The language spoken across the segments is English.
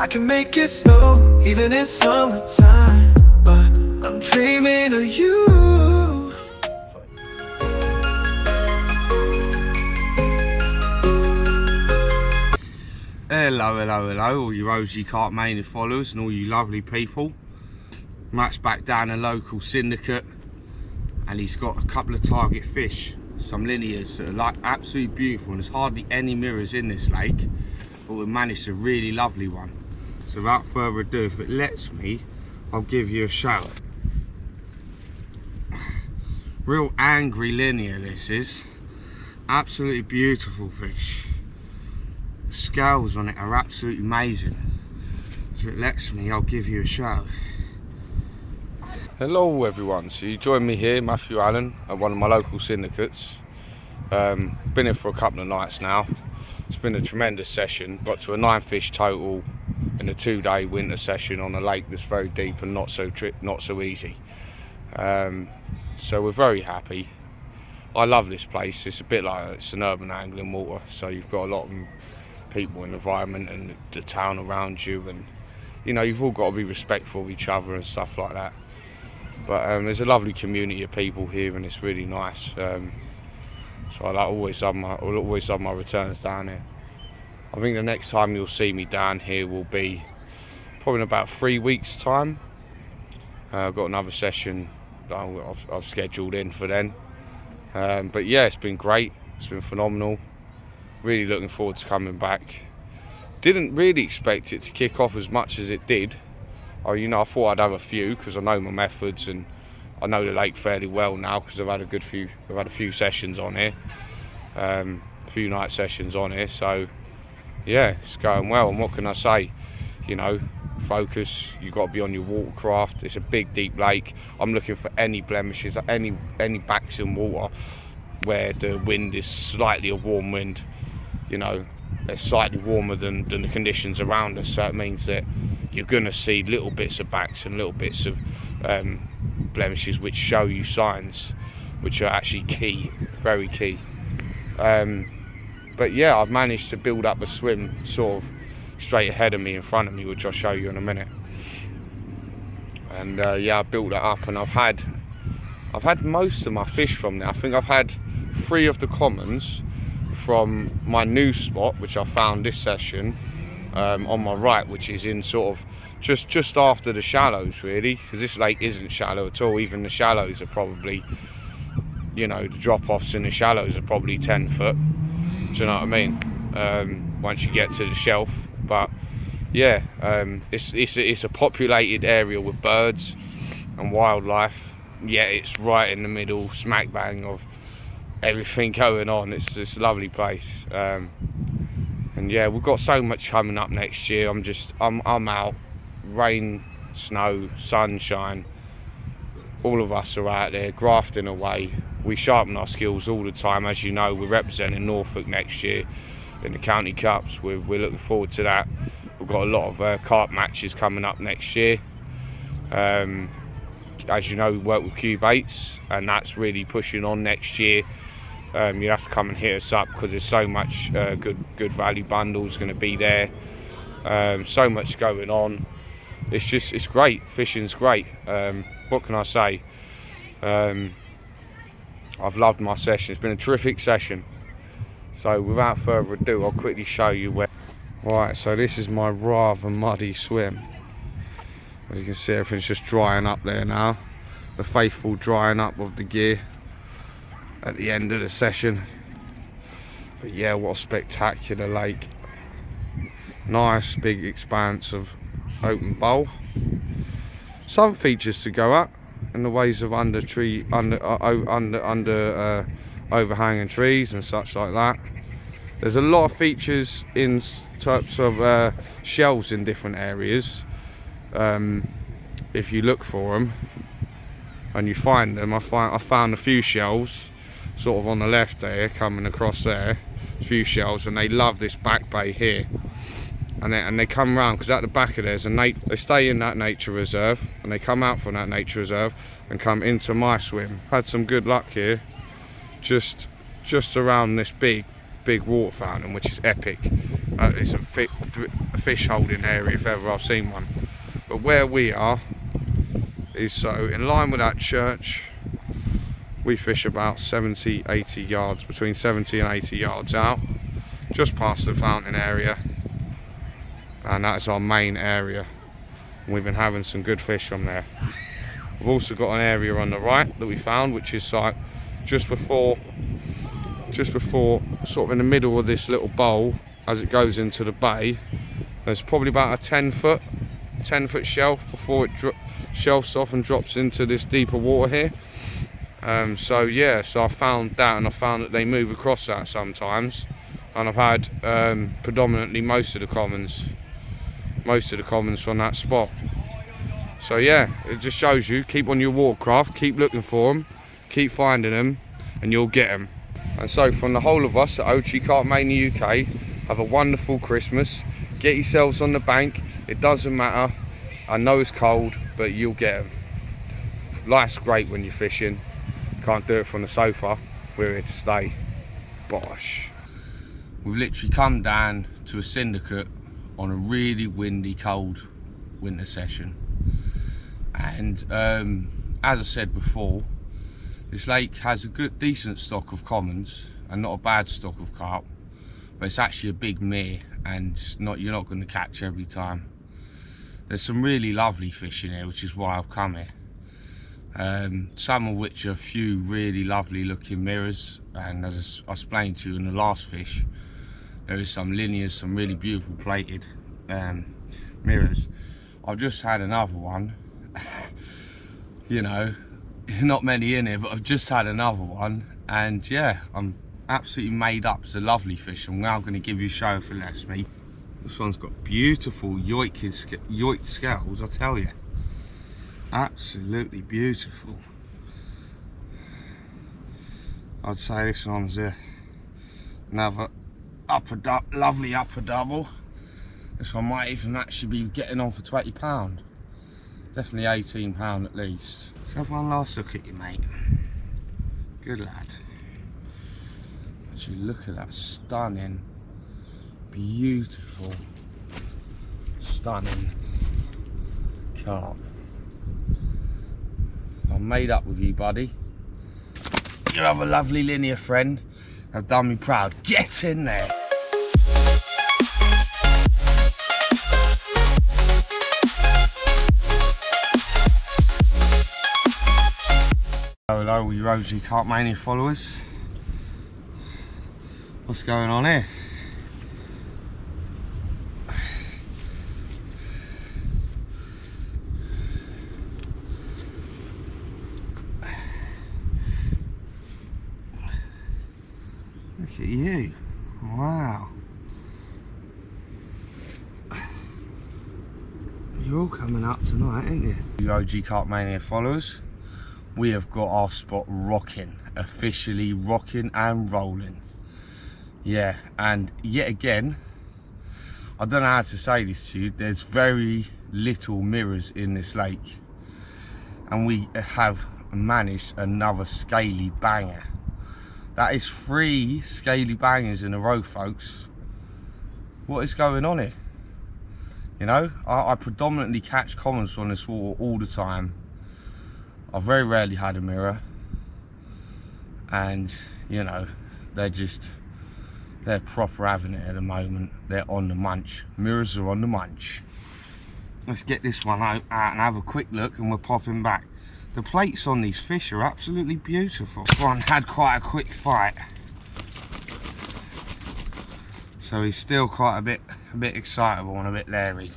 I can make it snow, even in summertime, but I'm dreaming of you. Hello, all you OG Kart Mania followers and all you lovely people. Matt's back down a local syndicate and he's got a couple of target fish, some linears that are like absolutely beautiful, and there's hardly any mirrors in this lake, but we've managed a really lovely one. So without further ado, if it lets me, I'll give you a shout. Real angry linear this is, absolutely beautiful fish. The scales on it are absolutely amazing. So if it lets me, I'll give you a shout. Hello everyone, so you join me here, Matthew Allen, at one of my local syndicates. Been here for a couple of nights now. It's been a tremendous session. Got to a 9 fish total in a 2-day winter session on a lake that's very deep and not so easy. So we're very happy. I love this place. It's a bit like it's an urban angling water, so you've got a lot of people in the environment and the town around you, and you know, you've all got to be respectful of each other and stuff like that. But there's a lovely community of people here and it's really nice. So I always love my returns down here. I think the next time you'll see me down here will be probably in about 3 weeks time. I've got another session that I've scheduled in for then. But yeah, it's been great, it's been phenomenal. Really looking forward to coming back. Didn't really expect it to kick off as much as it did. You know, I thought I'd have a few because I know my methods and I know the lake fairly well now because I've had a few sessions on here, a few night sessions on here. So yeah, it's going well. And what can I say? You know, focus. You've got to be on your watercraft. It's a big, deep lake. I'm looking for any blemishes, any backs in water where the wind is slightly a warm wind. You know, it's slightly warmer than the conditions around us, so it means that you're going to see little bits of backs and little bits of blemishes which show you signs which are actually key, very key. But yeah, I've managed to build up a swim sort of straight ahead of me, in front of me, which I'll show you in a minute. And yeah, I built that up and I've had most of my fish from there. I think I've had 3 of the commons from my new spot, which I found this session, on my right, which is in sort of just after the shallows really, because this lake isn't shallow at all. Even the shallows are probably, you know, the drop-offs in the shallows are probably 10 foot. Do you know what I mean? Once you get to the shelf. But yeah, it's a populated area with birds and wildlife. Yeah, it's right in the middle, smack bang of everything going on. It's this lovely place. And yeah, we've got so much coming up next year. I'm out, rain, snow, sunshine, all of us are out there grafting away. We sharpen our skills all the time. As you know, we're representing Norfolk next year in the county cups. We're looking forward to that. We've got a lot of carp matches coming up next year. As you know, we work with Q-baits and that's really pushing on next year. You have to come and hit us up because there's so much good value bundles going to be there. So much going on. It's great. Fishing's great. What can I say? I've loved my session. It's been a terrific session. So without further ado, I'll quickly show you where. Right, so this is my rather muddy swim. As you can see, everything's just drying up there now. The faithful drying up of the gear at the end of the session. But yeah, what a spectacular lake. Nice big expanse of open bowl. Some features to go up in the ways of under overhanging trees and such like that. There's a lot of features in types of shelves in different areas. If you look for them and you find them, I found a few shelves sort of on the left there, coming across there, a few shelves, and they love this back bay here, and they come round because at the back of there's they stay in that nature reserve and they come out from that nature reserve and come into my swim. Had some good luck here, just around this big big water fountain, which is epic. It's a fish holding area if ever I've seen one. But where we are is so in line with that church. We fish about 70-80 yards, between 70 and 80 yards out, just past the fountain area, and that's our main area. We've been having some good fish from there. We've also got an area on the right that we found, which is like just before sort of in the middle of this little bowl as it goes into the bay. There's probably about a 10 foot shelf before it shelves off and drops into this deeper water here. So yeah, so I found that, and I found that they move across that sometimes, and I've had predominantly most of the commons from that spot. So yeah, it just shows you, keep on your watercraft, keep looking for them, keep finding them, and you'll get them. And so from the whole of us at OG Carp Mania UK, have a wonderful Christmas. Get yourselves on the bank. It doesn't matter. I know it's cold, but you'll get them. Life's great when you're fishing. Can't do it from the sofa. We're here to stay. Bosh. We've literally come down to a syndicate on a really windy, cold winter session. And as I said before, this lake has a decent stock of commons and not a bad stock of carp, but it's actually a big mere, and you're not going to catch every time. There's some really lovely fish in here, which is why I've come here. Some of which are a few really lovely looking mirrors, and as I explained to you in the last fish, there is some linears, some really beautiful plated mirrors. I've just had another one. You know, not many in here, but I've just had another one, and yeah, I'm absolutely made up. It's a lovely fish. I'm now going to give you a show if it lets me. This one's got beautiful yoiked scales, I tell you. Absolutely beautiful. I'd say this one's another lovely upper double. This one might even actually be getting on for £20. Definitely £18 at least. Let's have one last look at you, mate. Good lad. Actually, look at that stunning, beautiful, stunning carp. I'm made up with you, buddy. You have a lovely linear friend. Have done me proud. Get in there. Hello, all you OG Carp Mania followers. What's going on here? Look at you. Wow. You're all coming up tonight, ain't you? You OG Carp Mania followers. We have got our spot rocking, officially rocking and rolling. Yeah, and yet again, I don't know how to say this to you, there's very little mirrors in this lake, and we have managed another scaly banger. That is 3 scaly bangers in a row, folks. What is going on here? You know, I predominantly catch commons on this water all the time. I've very rarely had a mirror, and you know, they're proper having it at the moment. They're on the munch. Mirrors are on the munch. Let's get this one out and have a quick look, and we're popping back. The plates on these fish are absolutely beautiful. This one had quite a quick fight, so he's still quite a bit excitable and a bit leery.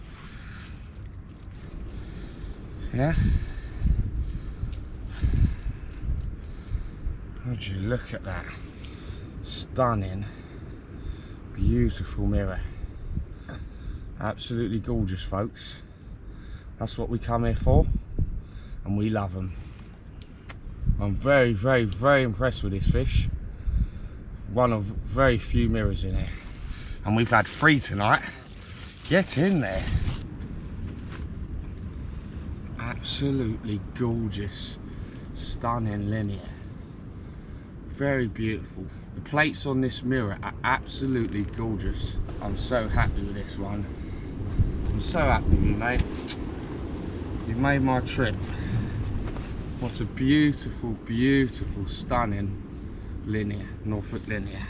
Yeah. Would you look at that stunning, beautiful mirror. Absolutely gorgeous, folks. That's what we come here for, and we love them. I'm very, very, very impressed with this fish. One of very few mirrors in here, and we've had 3 tonight. Get in there. Absolutely gorgeous, stunning linear. Very beautiful. The plates on this mirror are absolutely gorgeous. I'm so happy with this one. I'm so happy with you, mate. You've made my trip. What a beautiful, beautiful, stunning linear, Norfolk linear.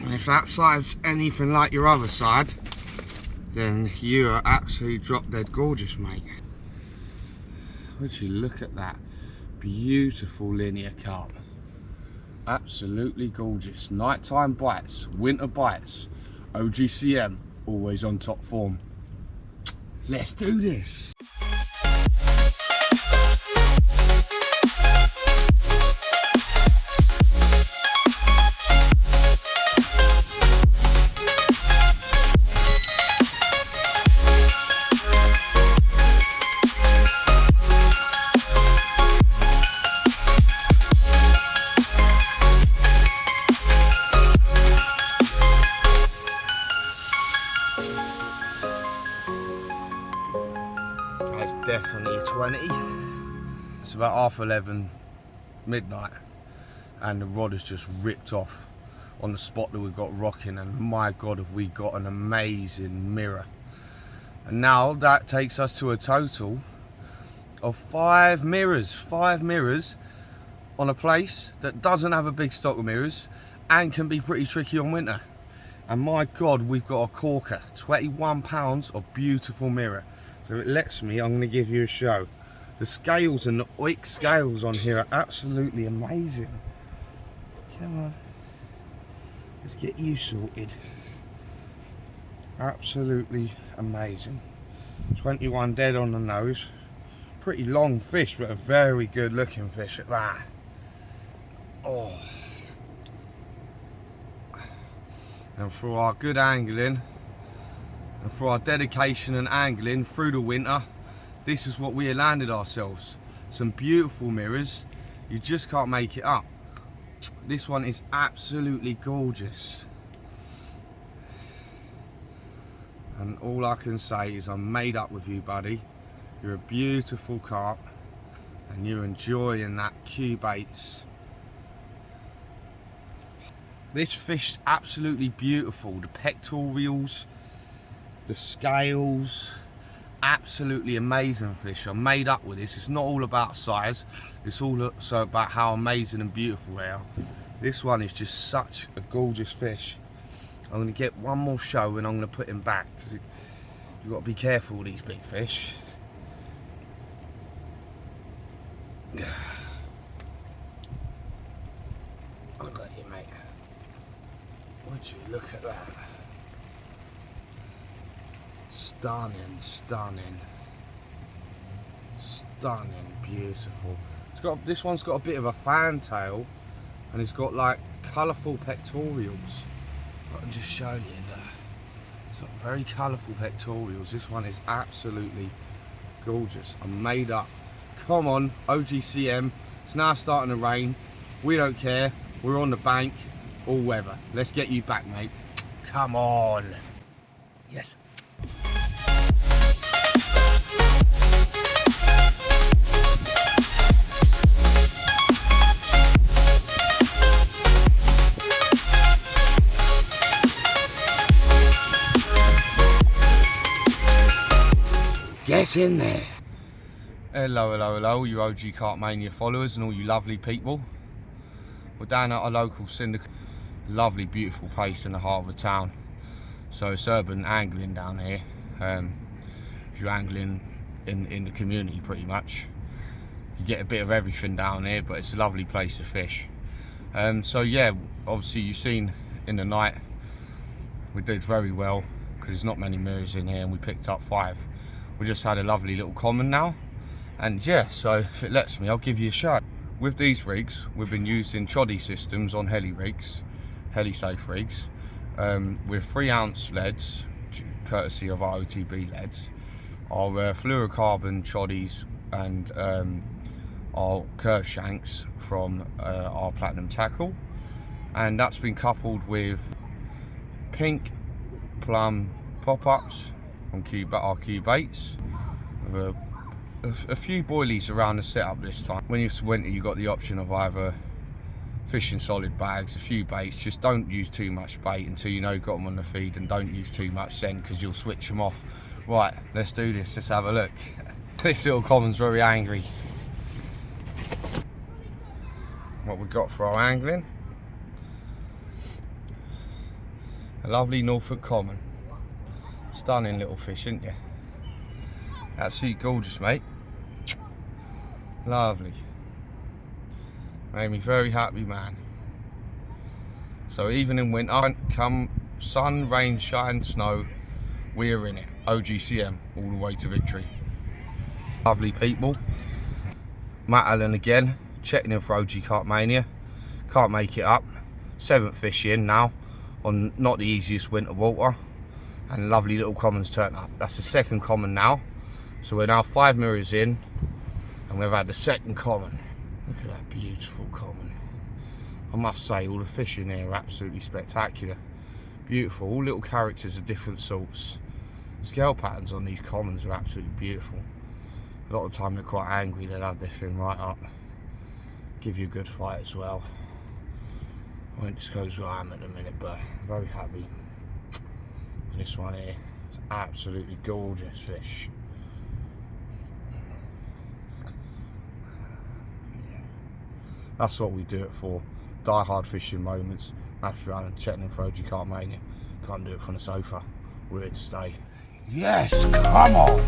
And if that side's anything like your other side, then you are absolutely drop dead gorgeous, mate. Would you look at that beautiful linear carp? Absolutely gorgeous. Nighttime bites, winter bites, OGCM, always on top form. Let's do this. Definitely a 20. It's about 11:30 midnight and the rod has just ripped off on the spot that we've got rocking, and my god have we got an amazing mirror. And now that takes us to a total of 5 mirrors on a place that doesn't have a big stock of mirrors and can be pretty tricky on winter. And my god, we've got a corker, 21 pounds of beautiful mirror. So it lets me, I'm going to give you a show. The scales and the oik scales on here are absolutely amazing. Come on. Let's get you sorted. Absolutely amazing. 21 dead on the nose. Pretty long fish, but a very good looking fish at that. Oh. And for our good angling, and for our dedication and angling through the winter, this is what we have landed ourselves. Some beautiful mirrors. You just can't make it up. This one is absolutely gorgeous. And all I can say is I'm made up with you, buddy. You're a beautiful carp and you're enjoying that Q-baits. This fish is absolutely beautiful. The pectorals, the scales, absolutely amazing fish. I'm made up with this. It's not all about size, it's also about how amazing and beautiful they are. This one is just such a gorgeous fish. I'm going to get one more show and I'm going to put him back. You've got to be careful with these big fish. Look at you, mate. Would you look at that? Stunning, stunning, stunning, beautiful. It's got, this one's got a bit of a fantail and it's got like colourful pectorals. I can just show you that. It's got very colourful pectorals. This one is absolutely gorgeous. I'm made up. Come on, OGCM. It's now starting to rain. We don't care. We're on the bank, all weather. Let's get you back, mate. Come on. Yes. Get in there. Hello, hello, hello, you OG Carp Mania followers and all you lovely people. We're down at our local syndicate. Lovely, beautiful place in the heart of the town. So it's urban angling down here. You're angling in the community pretty much. You get a bit of everything down here, but it's a lovely place to fish. So yeah, obviously you've seen in the night, we did very well because there's not many mirrors in here and we picked up 5. We just had a lovely little common now, and yeah, so if it lets me, I'll give you a show. With these rigs, we've been using choddy systems on heli rigs, heli safe rigs, with 3-ounce leads, courtesy of our OTB leads, our fluorocarbon choddies, and our curve shanks from our platinum tackle, and that's been coupled with pink plum pop-ups from our Q-baits, with a few boilies around the setup this time. When it's winter, you've got the option of either fishing solid bags, a few baits. Just don't use too much bait until you know you've got them on the feed, and don't use too much then because you'll switch them off. Right, let's do this, let's have a look. This little common's very angry. What we've got for our angling, a lovely Norfolk common. Stunning little fish, isn't you? Absolutely gorgeous, mate. Lovely. Made me very happy, man. So even in winter, come sun, rain, shine, snow, we're in it. OGCM, all the way to victory. Lovely people. Matt Allen again, checking in for OG Carp Mania. Can't make it up. 7th fish in now on not the easiest winter water, and lovely little commons turn up. That's the 2nd common now. So we're now 5 mirrors in, and we've had the 2nd common. Look at that beautiful common. I must say, all the fish in here are absolutely spectacular. Beautiful, all little characters of different sorts. Scale patterns on these commons are absolutely beautiful. A lot of the time they're quite angry, they'll have their fin right up. Give you a good fight as well. I won't disclose where I am at the minute, but very happy. And this one here, it's absolutely gorgeous fish. Yeah. That's what we do it for. Die hard fishing moments. Matthew Allen, checking in for OG Carp Mania. Can't do it from the sofa. We're here to stay. Yes, come on!